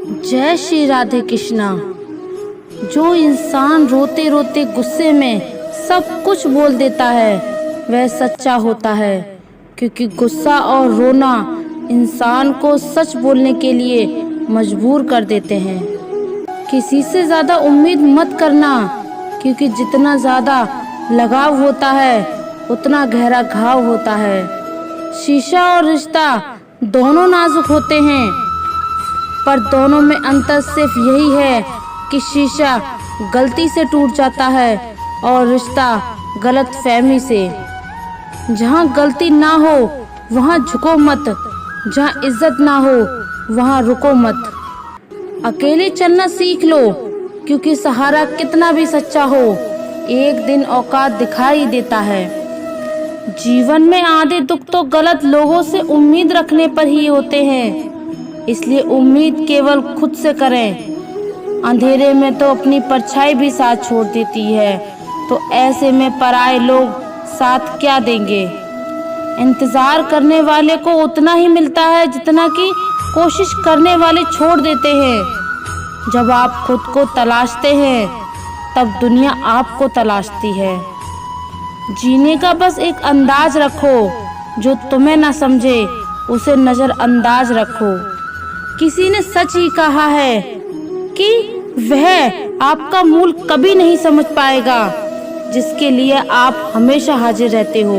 जय श्री राधे कृष्णा। जो इंसान रोते रोते गुस्से में सब कुछ बोल देता है वह सच्चा होता है, क्योंकि गुस्सा और रोना इंसान को सच बोलने के लिए मजबूर कर देते हैं। किसी से ज़्यादा उम्मीद मत करना, क्योंकि जितना ज़्यादा लगाव होता है उतना गहरा घाव होता है। शीशा और रिश्ता दोनों नाजुक होते हैं, पर दोनों में अंतर सिर्फ यही है कि शीशा गलती से टूट जाता है और रिश्ता गलत फहमी से। जहाँ गलती ना हो वहाँ झुको मत, जहाँ इज्जत ना हो वहाँ रुको मत। अकेले चलना सीख लो, क्योंकि सहारा कितना भी सच्चा हो एक दिन औकात दिखाई देता है। जीवन में आधे दुख तो गलत लोगों से उम्मीद रखने पर ही होते हैं, इसलिए उम्मीद केवल खुद से करें। अंधेरे में तो अपनी परछाई भी साथ छोड़ देती है, तो ऐसे में पराये लोग साथ क्या देंगे। इंतजार करने वाले को उतना ही मिलता है जितना कि कोशिश करने वाले छोड़ देते हैं। जब आप खुद को तलाशते हैं तब दुनिया आपको तलाशती है। जीने का बस एक अंदाज रखो, जो तुम्हें ना समझे उसे नजरअंदाज रखो। किसी ने सच ही कहा है कि वह आपका मूल कभी नहीं समझ पाएगा जिसके लिए आप हमेशा हाजिर रहते हो।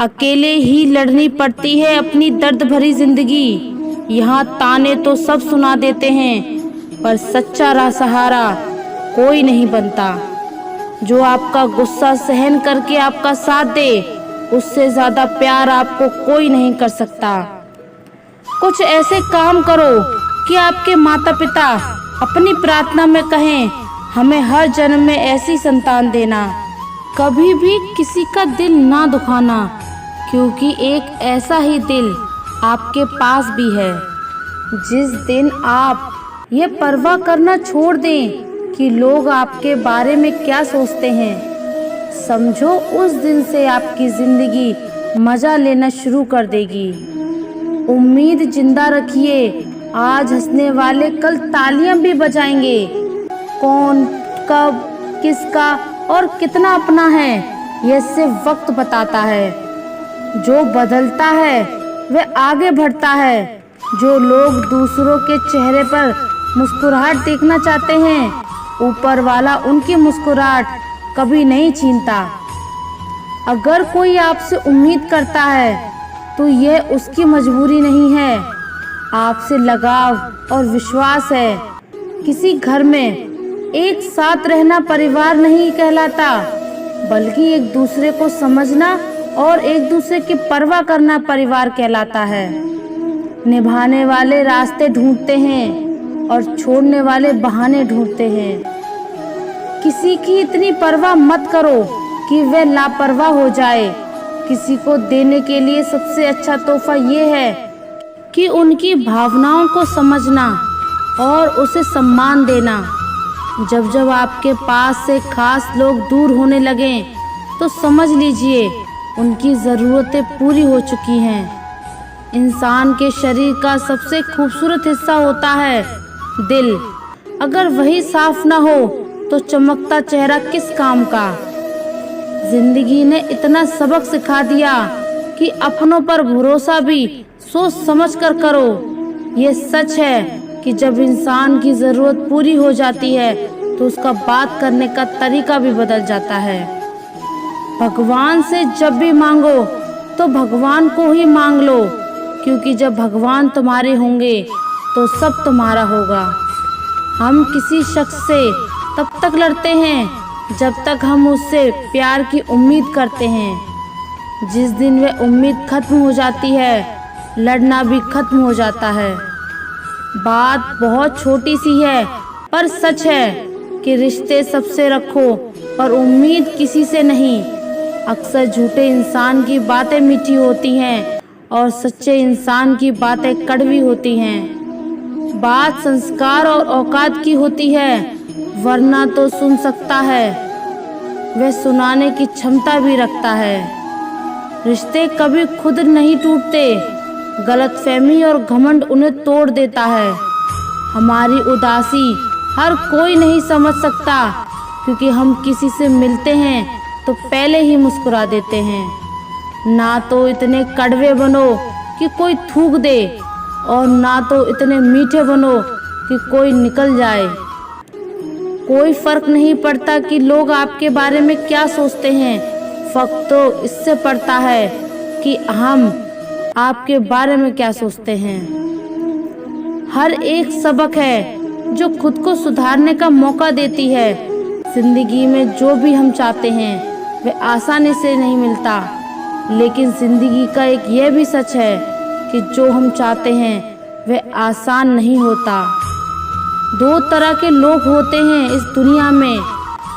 अकेले ही लड़नी पड़ती है अपनी दर्द भरी जिंदगी। यहाँ ताने तो सब सुना देते हैं, पर सच्चा राह सहारा कोई नहीं बनता। जो आपका गुस्सा सहन करके आपका साथ दे, उससे ज्यादा प्यार आपको कोई नहीं कर सकता। कुछ ऐसे काम करो कि आपके माता पिता अपनी प्रार्थना में कहें, हमें हर जन्म में ऐसी संतान देना। कभी भी किसी का दिल ना दुखाना, क्योंकि एक ऐसा ही दिल आपके पास भी है। जिस दिन आप ये परवाह करना छोड़ दें कि लोग आपके बारे में क्या सोचते हैं, समझो उस दिन से आपकी जिंदगी मजा लेना शुरू कर देगी। उम्मीद जिंदा रखिए, आज हंसने वाले कल तालियां भी बजाएंगे। कौन, कब, किसका और कितना अपना है यह सिर्फ वक्त बताता है। जो बदलता है वह आगे बढ़ता है। जो लोग दूसरों के चेहरे पर मुस्कुराहट देखना चाहते हैं, ऊपर वाला उनकी मुस्कुराहट कभी नहीं छीनता। अगर कोई आपसे उम्मीद करता है तो यह उसकी मजबूरी नहीं है, आपसे लगाव और विश्वास है। किसी घर में एक साथ रहना परिवार नहीं कहलाता, बल्कि एक दूसरे को समझना और एक दूसरे की परवाह करना परिवार कहलाता है। निभाने वाले रास्ते ढूंढते हैं और छोड़ने वाले बहाने ढूंढते हैं। किसी की इतनी परवाह मत करो कि वह लापरवाह हो जाए। किसी को देने के लिए सबसे अच्छा तोहफा ये है कि उनकी भावनाओं को समझना और उसे सम्मान देना। जब जब आपके पास से खास लोग दूर होने लगें, तो समझ लीजिए उनकी ज़रूरतें पूरी हो चुकी हैं। इंसान के शरीर का सबसे खूबसूरत हिस्सा होता है दिल। अगर वही साफ ना हो तो चमकता चेहरा किस काम का। जिंदगी ने इतना सबक सिखा दिया कि अपनों पर भरोसा भी सोच समझ कर करो। ये सच है कि जब इंसान की ज़रूरत पूरी हो जाती है तो उसका बात करने का तरीका भी बदल जाता है। भगवान से जब भी मांगो तो भगवान को ही मांग लो, क्योंकि जब भगवान तुम्हारे होंगे तो सब तुम्हारा होगा। हम किसी शख्स से तब तक लड़ते हैं जब तक हम उससे प्यार की उम्मीद करते हैं। जिस दिन वह उम्मीद खत्म हो जाती है, लड़ना भी खत्म हो जाता है। बात बहुत छोटी सी है, पर सच है कि रिश्ते सबसे रखो पर उम्मीद किसी से नहीं। अक्सर झूठे इंसान की बातें मीठी होती हैं और सच्चे इंसान की बातें कड़वी होती हैं। बात संस्कार और औकात की होती है, वरना तो सुन सकता है, वह सुनाने की क्षमता भी रखता है। रिश्ते कभी खुद नहीं टूटते, गलतफहमी और घमंड उन्हें तोड़ देता है। हमारी उदासी हर कोई नहीं समझ सकता, क्योंकि हम किसी से मिलते हैं तो पहले ही मुस्कुरा देते हैं। ना तो इतने कड़वे बनो कि कोई थूक दे, और ना तो इतने मीठे बनो कि कोई निकल जाए। कोई फर्क नहीं पड़ता कि लोग आपके बारे में क्या सोचते हैं, फर्क तो इससे पड़ता है कि हम आपके बारे में क्या सोचते हैं। हर एक सबक है जो खुद को सुधारने का मौका देती है। जिंदगी में जो भी हम चाहते हैं वह आसानी से नहीं मिलता, लेकिन जिंदगी का एक यह भी सच है कि जो हम चाहते हैं वह आसान नहीं होता। दो तरह के लोग होते हैं इस दुनिया में,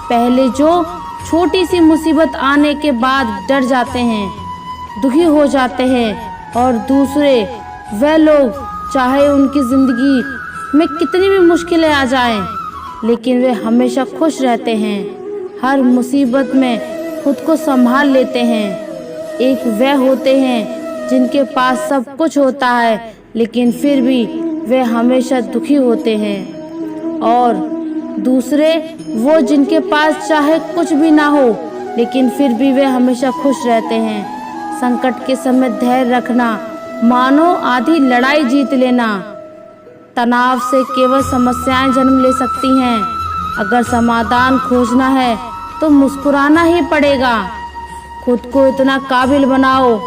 पहले जो छोटी सी मुसीबत आने के बाद डर जाते हैं, दुखी हो जाते हैं, और दूसरे वह लोग चाहे उनकी ज़िंदगी में कितनी भी मुश्किलें आ जाएं, लेकिन वे हमेशा खुश रहते हैं, हर मुसीबत में खुद को संभाल लेते हैं। एक वह होते हैं जिनके पास सब कुछ होता है, लेकिन फिर भी वे हमेशा दुखी होते हैं, और दूसरे वो जिनके पास चाहे कुछ भी ना हो, लेकिन फिर भी वे हमेशा खुश रहते हैं। संकट के समय धैर्य रखना मानो आधी लड़ाई जीत लेना। तनाव से केवल समस्याएं जन्म ले सकती हैं। अगर समाधान खोजना है तो मुस्कुराना ही पड़ेगा। खुद को इतना काबिल बनाओ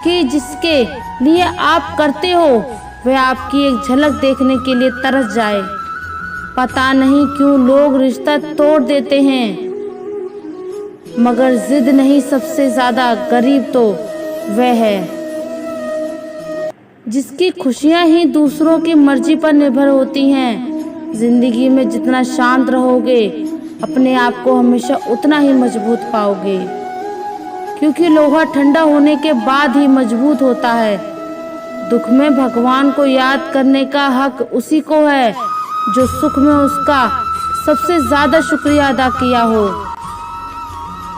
कि जिसके लिए आप करते हो वह आपकी एक झलक देखने के लिए तरस जाए। पता नहीं क्यों लोग रिश्ता तोड़ देते हैं, मगर जिद नहीं, सबसे ज्यादा गरीब तो वह है जिसकी खुशियां ही दूसरों की मर्जी पर निर्भर होती हैं। जिंदगी में जितना शांत रहोगे अपने आप को हमेशा उतना ही मजबूत पाओगे, क्योंकि लोहा ठंडा होने के बाद ही मजबूत होता है। दुख में भगवान को याद करने का हक उसी को है जो सुख में उसका सबसे ज्यादा शुक्रिया अदा किया हो।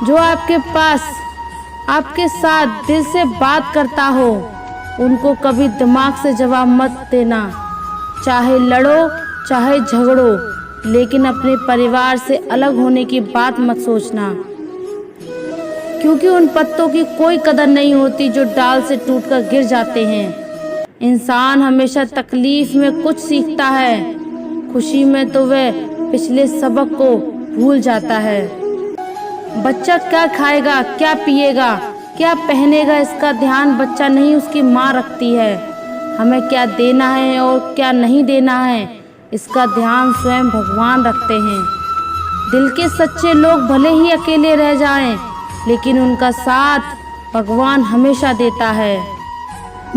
जो आपके पास आपके साथ दिल से बात करता हो उनको कभी दिमाग से जवाब मत देना। चाहे लड़ो चाहे झगड़ो, लेकिन अपने परिवार से अलग होने की बात मत सोचना, क्योंकि उन पत्तों की कोई कदर नहीं होती जो डाल से टूटकर गिर जाते हैं। इंसान हमेशा तकलीफ में कुछ सीखता है, खुशी में तो वह पिछले सबक को भूल जाता है। बच्चा क्या खाएगा, क्या पिएगा, क्या पहनेगा, इसका ध्यान बच्चा नहीं उसकी माँ रखती है। हमें क्या देना है और क्या नहीं देना है, इसका ध्यान स्वयं भगवान रखते हैं। दिल के सच्चे लोग भले ही अकेले रह जाएं, लेकिन उनका साथ भगवान हमेशा देता है।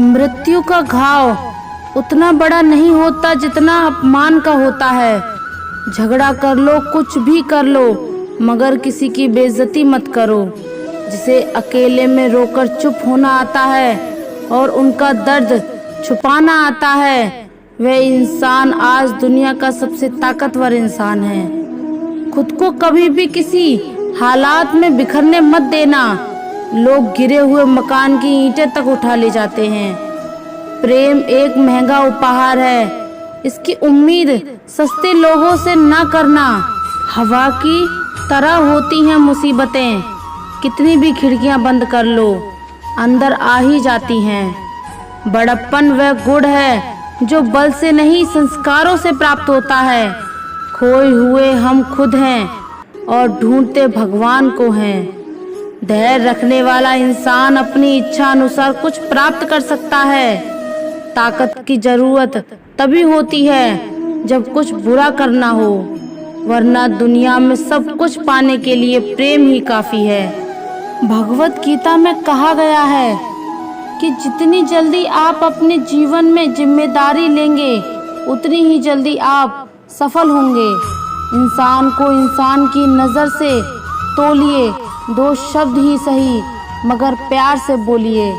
मृत्यु का घाव उतना बड़ा नहीं होता जितना अपमान का होता है। झगड़ा कर लो, कुछ भी कर लो, मगर किसी की बेइज्जती मत करो। जिसे अकेले में रोकर चुप होना आता है और उनका दर्द छुपाना आता है, वह इंसान आज दुनिया का सबसे ताकतवर इंसान है। खुद को कभी भी किसी हालात में बिखरने मत देना। लोग गिरे हुए मकान की ईंटें तक उठा ले जाते हैं। प्रेम एक महंगा उपहार है, इसकी उम्मीद सस्ते लोगों से ना करना। हवा की तरह होती हैं मुसीबतें, कितनी भी खिड़कियां बंद कर लो अंदर आ ही जाती हैं। बड़प्पन वह गुण है जो बल से नहीं संस्कारों से प्राप्त होता है। खोए हुए हम खुद हैं और ढूंढते भगवान को हैं। धैर्य रखने वाला इंसान अपनी इच्छा अनुसार कुछ प्राप्त कर सकता है। ताकत की जरूरत तभी होती है जब कुछ बुरा करना हो, वरना दुनिया में सब कुछ पाने के लिए प्रेम ही काफी है। भगवत गीता में कहा गया है कि जितनी जल्दी आप अपने जीवन में जिम्मेदारी लेंगे उतनी ही जल्दी आप सफल होंगे। इंसान को इंसान की नज़र से तोलिए, दो शब्द ही सही मगर प्यार से बोलिए।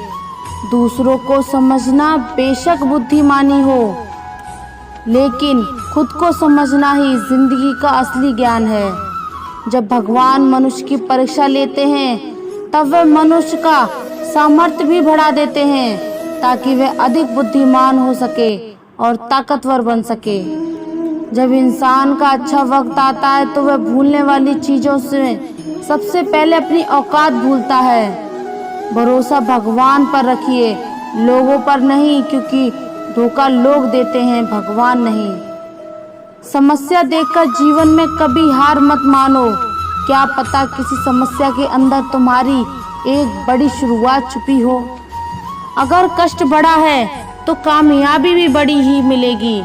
दूसरों को समझना बेशक बुद्धिमानी हो, लेकिन खुद को समझना ही जिंदगी का असली ज्ञान है। जब भगवान मनुष्य की परीक्षा लेते हैं तब वे मनुष्य का सामर्थ्य भी बढ़ा देते हैं ताकि वह अधिक बुद्धिमान हो सके और ताकतवर बन सके। जब इंसान का अच्छा वक्त आता है तो वह भूलने वाली चीज़ों से सबसे पहले अपनी औकात भूलता है। भरोसा भगवान पर रखिए, लोगों पर नहीं, क्योंकि धोखा लोग देते हैं, भगवान नहीं। समस्या देखकर जीवन में कभी हार मत मानो। क्या पता किसी समस्या के अंदर तुम्हारी एक बड़ी शुरुआत छुपी हो। अगर कष्ट बड़ा है तो कामयाबी भी बड़ी ही मिलेगी।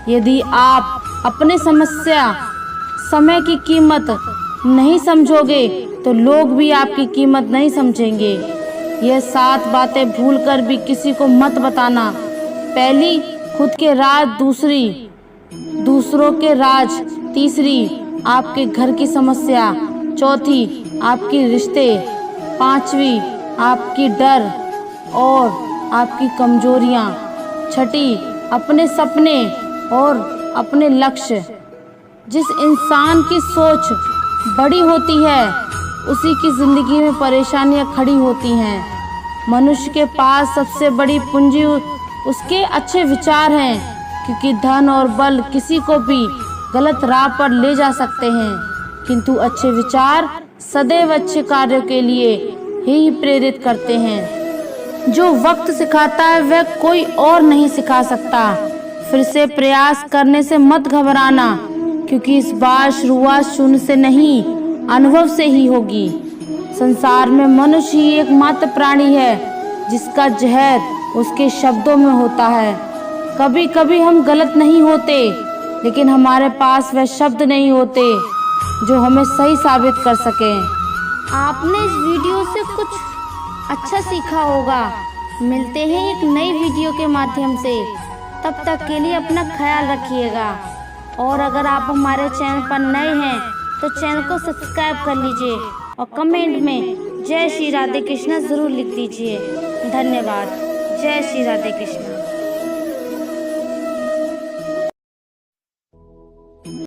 यदि आप अपने समय की कीमत नहीं समझोगे तो लोग भी आपकी कीमत नहीं समझेंगे। यह 7 बातें भूलकर भी किसी को मत बताना। पहली, खुद के राज; दूसरी, दूसरों के राज; तीसरी, आपके घर की समस्या; चौथी, आपके रिश्ते; पांचवी, आपकी डर और आपकी कमजोरियां; छठी, अपने सपने और अपने लक्ष्य। जिस इंसान की सोच बड़ी होती है उसी की जिंदगी में परेशानियां खड़ी होती हैं। मनुष्य के पास सबसे बड़ी पूंजी उसके अच्छे विचार हैं, क्योंकि धन और बल किसी को भी गलत राह पर ले जा सकते हैं, किंतु अच्छे विचार सदैव अच्छे कार्यों के लिए ही प्रेरित करते हैं। जो वक्त सिखाता है वह कोई और नहीं सिखा सकता। फिर से प्रयास करने से मत घबराना, क्योंकि इस बार शुरुआत शून्य से नहीं, अनुभव से ही होगी। संसार में मनुष्य ही एकमात्र प्राणी है जिसका जहर उसके शब्दों में होता है। कभी कभी हम गलत नहीं होते, लेकिन हमारे पास वह शब्द नहीं होते जो हमें सही साबित कर सकें। आपने इस वीडियो से कुछ अच्छा सीखा होगा। मिलते हैं एक नई वीडियो के माध्यम से। तब तक के लिए अपना ख्याल रखिएगा। और अगर आप हमारे चैनल पर नए हैं तो चैनल को सब्सक्राइब कर लीजिए और कमेंट में जय श्री राधे कृष्णा जरूर लिख दीजिए। धन्यवाद। जय श्री राधे कृष्णा।